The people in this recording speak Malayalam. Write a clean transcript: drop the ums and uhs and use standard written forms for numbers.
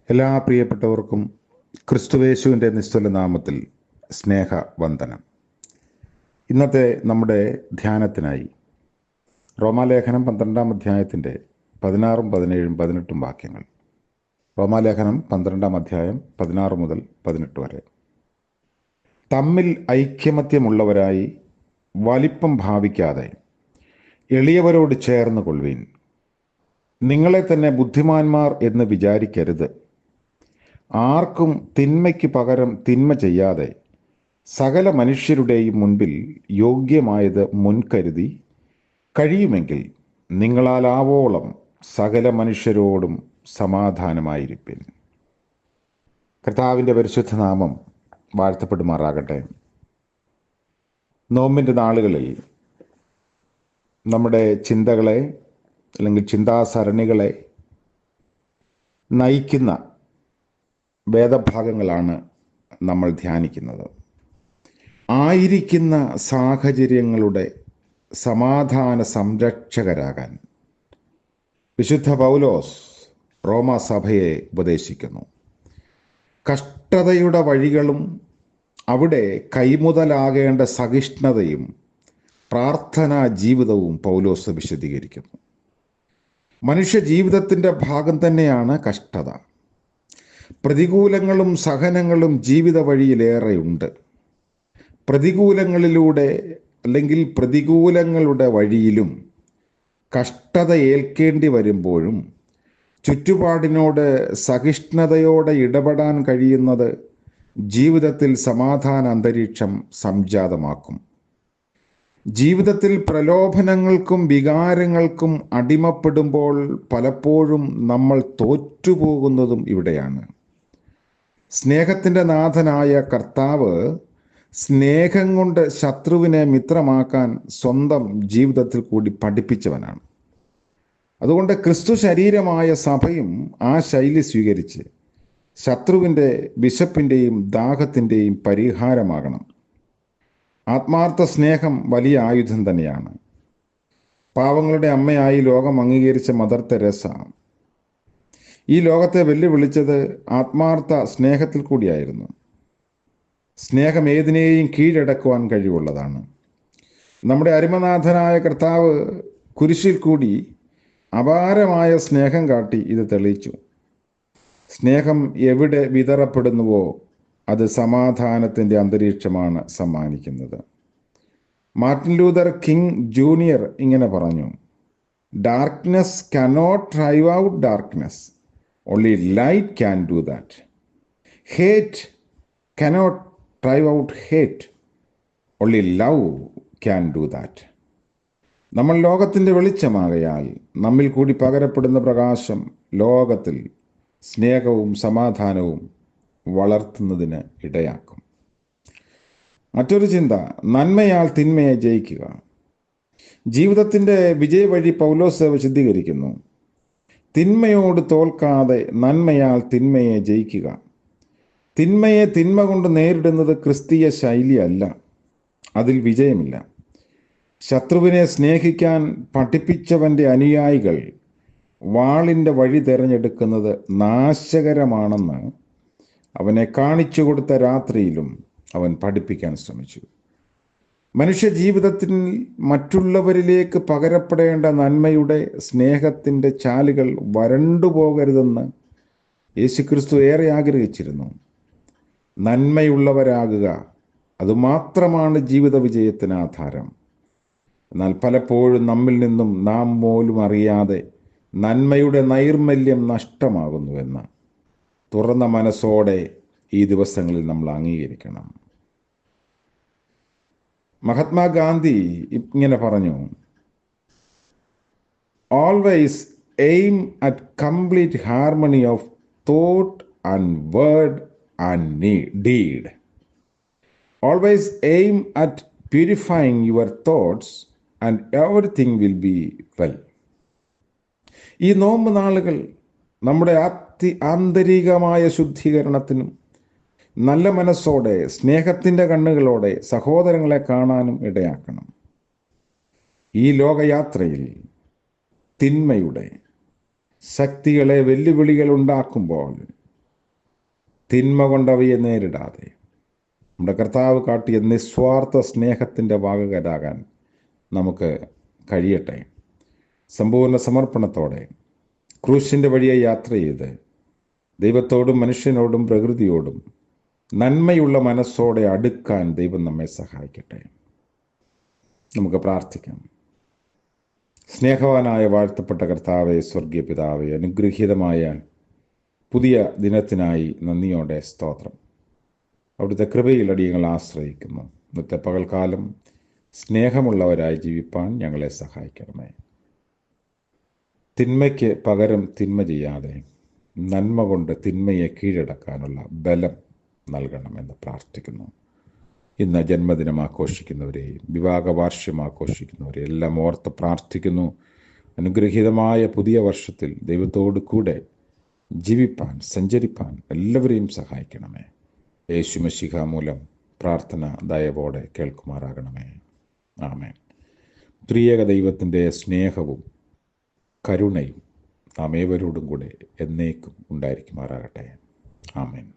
എല്ലാ പ്രിയപ്പെട്ടവർക്കും ക്രിസ്തുവേശുവിൻ്റെ നിസ്തുല നാമത്തിൽ സ്നേഹവന്ദനം. ഇന്നത്തെ നമ്മുടെ ധ്യാനത്തിനായി റോമാലേഖനം 12-ാം അധ്യായത്തിൻ്റെ 16, 17, 18 വാക്യങ്ങൾ. റോമാലേഖനം 12-ാം അധ്യായം 16 മുതൽ 18 വരെ. തമ്മിൽ ഐക്യമത്യമുള്ളവരായി വലിപ്പം ഭാവിക്കാതെ എളിയവരോട് ചേർന്ന് കൊള്ളുവീൻ. നിങ്ങളെ തന്നെ ബുദ്ധിമാന്മാർ എന്ന് വിചാരിക്കരുത്. ആർക്കും തിന്മയ്ക്ക് പകരം തിന്മ ചെയ്യാതെ സകല മനുഷ്യരുടെയും മുൻപിൽ യോഗ്യമായത് മുൻകരുതി കഴിയുമെങ്കിൽ നിങ്ങളാലാവോളം സകല മനുഷ്യരോടും സമാധാനമായിരിപ്പിൻ. കർത്താവിൻ്റെ പരിശുദ്ധ നാമം വാഴ്ത്തപ്പെടുമാറാകട്ടെ. നോമ്പിൻ്റെ നാളുകളിൽ നമ്മുടെ ചിന്തകളെ അല്ലെങ്കിൽ ചിന്താസരണികളെ നയിക്കുന്ന വേദഭാഗങ്ങളാണ് നമ്മൾ ധ്യാനിക്കുന്നത്. ആയിരിക്കുന്ന സാഹചര്യങ്ങളുടെ സമാധാന സംരക്ഷകരാകാൻ വിശുദ്ധ പൗലോസ് റോമാസഭയെ ഉപദേശിക്കുന്നു. കഷ്ടതയുടെ വഴികളും അവിടെ കൈമുതലാകേണ്ട സഹിഷ്ണുതയും പ്രാർത്ഥനാ ജീവിതവും പൗലോസ് വിശദീകരിക്കുന്നു. മനുഷ്യ ജീവിതത്തിൻ്റെ ഭാഗം തന്നെയാണ് കഷ്ടത. പ്രതികൂലങ്ങളും സഹനങ്ങളും ജീവിത വഴിയിലേറെയുണ്ട്. പ്രതികൂലങ്ങളിലൂടെ അല്ലെങ്കിൽ പ്രതികൂലങ്ങളുടെ വഴിയിലും കഷ്ടത ഏൽക്കേണ്ടി വരുമ്പോഴും ചുറ്റുപാടിനോട് സഹിഷ്ണുതയോടെ ഇടപെടാൻ കഴിയുന്നത് ജീവിതത്തിൽ സമാധാന അന്തരീക്ഷം സംജാതമാക്കും. ജീവിതത്തിൽ പ്രലോഭനങ്ങൾക്കും വികാരങ്ങൾക്കും അടിമപ്പെടുമ്പോൾ പലപ്പോഴും നമ്മൾ തോറ്റുപോകുന്നതും ഇവിടെയാണ്. സ്നേഹത്തിൻ്റെ നാഥനായ കർത്താവ് സ്നേഹം കൊണ്ട് ശത്രുവിനെ മിത്രമാക്കാൻ സ്വന്തം ജീവിതത്തിൽ കൂടി പഠിപ്പിച്ചവനാണ്. അതുകൊണ്ട് ക്രിസ്തു ശരീരമായ സഭയും ആ ശൈലി സ്വീകരിച്ച് ശത്രുവിൻ്റെ വിശപ്പിൻ്റെയും ദാഹത്തിൻ്റെയും പരിഹാരമാകണം. ആത്മാർത്ഥ സ്നേഹം വലിയ ആയുധം തന്നെയാണ്. പാവങ്ങളുടെ അമ്മയായി ലോകം അംഗീകരിച്ച മദർ തെരേസ ഈ ലോകത്തെ വെല്ലുവിളിച്ചത് ആത്മാർത്ഥ സ്നേഹത്തിൽ കൂടിയായിരുന്നു. സ്നേഹം ഏതിനെയും കീഴടക്കുവാൻ കഴിവുള്ളതാണ്. നമ്മുടെ അരുമനാഥനായ കർത്താവ് കുരിശിൽ കൂടി അപാരമായ സ്നേഹം കാട്ടി ഇത് തെളിയിച്ചു. സ്നേഹം എവിടെ വിതറപ്പെടുന്നുവോ അത് സമാധാനത്തിൻ്റെ അന്തരീക്ഷമാണ് സമ്മാനിക്കുന്നത്. മാർട്ടിൻ ലൂതർ കിങ് ജൂനിയർ ഇങ്ങനെ പറഞ്ഞു, darkness cannot drive out darkness, only light can do that. Hate cannot drive out hate, only love can do that. നമ്മൾ ലോകത്തിൻ്റെ വെളിച്ചമാകയാൽ നമ്മിൽ കൂടി പകരപ്പെടുന്ന പ്രകാശം ലോകത്തിൽ സ്നേഹവും സമാധാനവും വളർത്തുന്നതിന് ഇടയാക്കും. മറ്റൊരു ചിന്ത, നന്മയാൽ തിന്മയെ ജയിക്കുക. ജീവിതത്തിൻ്റെ വിജയവഴി പൗലോസ് വിശദീകരിക്കുന്നു. തിന്മയോട് തോൽക്കാതെ നന്മയാൽ തിന്മയെ ജയിക്കുക. തിന്മയെ തിന്മ കൊണ്ട് നേരിടുന്നത് ക്രിസ്തീയ ശൈലിയല്ല. അതിൽ വിജയമില്ല. ശത്രുവിനെ സ്നേഹിക്കാൻ പഠിപ്പിച്ചവൻ്റെ അനുയായികൾ വാളിൻ്റെ വഴി തിരഞ്ഞെടുക്കുന്നത് നാശകരമാണെന്ന് അവനെ കാണിച്ചു കൊടുത്ത രാത്രിയിലും അവൻ പഠിപ്പിക്കാൻ ശ്രമിച്ചു. മനുഷ്യ ജീവിതത്തിൽ മറ്റുള്ളവരിലേക്ക് പകരപ്പെടേണ്ട നന്മയുടെ സ്നേഹത്തിൻ്റെ ചാലുകൾ വരണ്ടുപോകരുതെന്ന് യേശുക്രിസ്തു ഏറെ ആഗ്രഹിച്ചിരുന്നു. നന്മയുള്ളവരാകുക, അതുമാത്രമാണ് ജീവിത വിജയത്തിന് ആധാരം. എന്നാൽ പലപ്പോഴും നമ്മിൽ നിന്നും നാം പോലും അറിയാതെ നന്മയുടെ നൈർമല്യം നഷ്ടമാകുന്നുവെന്ന് തുറന്ന മനസ്സോടെ ഈ ദിവസങ്ങളിൽ നമ്മൾ അംഗീകരിക്കണം. മഹാത്മാഗാന്ധി ഇങ്ങനെ പറഞ്ഞു, always aim at complete harmony of thought and word and deed. Always aim at purifying your thoughts and everything will be well. ഈ നോമ്പ് നാളുകൾ നമ്മുടെ ആന്തരികമായ ശുദ്ധീകരണത്തിനും നല്ല മനസ്സോടെ സ്നേഹത്തിൻ്റെ കണ്ണുകളോടെ സഹോദരങ്ങളെ കാണാനും ഇടയാക്കണം. ഈ ലോകയാത്രയിൽ തിന്മയുടെ ശക്തികളെ വെല്ലുവിളികൾ ഉണ്ടാക്കുമ്പോൾ തിന്മ കൊണ്ടവയെ നേരിടാതെ നമ്മുടെ കർത്താവ് കാട്ടിയ നിസ്വാർത്ഥ സ്നേഹത്തിൻ്റെ വാഹകരാകാൻ നമുക്ക് കഴിയട്ടെ. സമ്പൂർണ്ണ സമർപ്പണത്തോടെ ക്രൂശിൻ്റെ വഴിയെ യാത്ര ചെയ്ത് ദൈവത്തോടും മനുഷ്യനോടും പ്രകൃതിയോടും നന്മയുള്ള മനസ്സോടെ അടുക്കാൻ ദൈവം നമ്മെ സഹായിക്കട്ടെ. നമുക്ക് പ്രാർത്ഥിക്കാം. സ്നേഹവാനായ വാഴ്ത്തപ്പെട്ട കർത്താവെ, സ്വർഗീയ പിതാവെ, അനുഗ്രഹീതമായ പുതിയ ദിനത്തിനായി നന്ദിയോടെ സ്തോത്രം. അവിടുത്തെ കൃപയിൽ അടിയങ്ങൾ ആശ്രയിക്കുന്നു. ഇന്നത്തെ പകൽക്കാലം സ്നേഹമുള്ളവരായി ജീവിപ്പാൻ ഞങ്ങളെ സഹായിക്കണമേ. തിന്മയ്ക്ക് പകരം തിന്മ ചെയ്യാതെ നന്മ കൊണ്ട് തിന്മയെ കീഴടക്കാനുള്ള ബലം നൽകണമെന്ന് പ്രാർത്ഥിക്കുന്നു. ഇന്ന് ജന്മദിനം ആഘോഷിക്കുന്നവരെയും വിവാഹ വാർഷികം ആഘോഷിക്കുന്നവരെയും എല്ലാം ഓർത്ത് പ്രാർത്ഥിക്കുന്നു. അനുഗ്രഹീതമായ പുതിയ വർഷത്തിൽ ദൈവത്തോട് കൂടെ ജീവിപ്പാൻ, സഞ്ചരിപ്പാൻ എല്ലാവരെയും സഹായിക്കണമേ. യേശു മശിഹ മൂലം പ്രാർത്ഥന ദയവോടെ കേൾക്കുമാറാകണമേ. ആമേൻ. ത്രിയേക ദൈവത്തിൻ്റെ സ്നേഹവും കരുണയും നാം ഏവരോടും കൂടെ എന്നേക്കും ഉണ്ടായിരിക്കുമാറാകട്ടെ. ആമേൻ.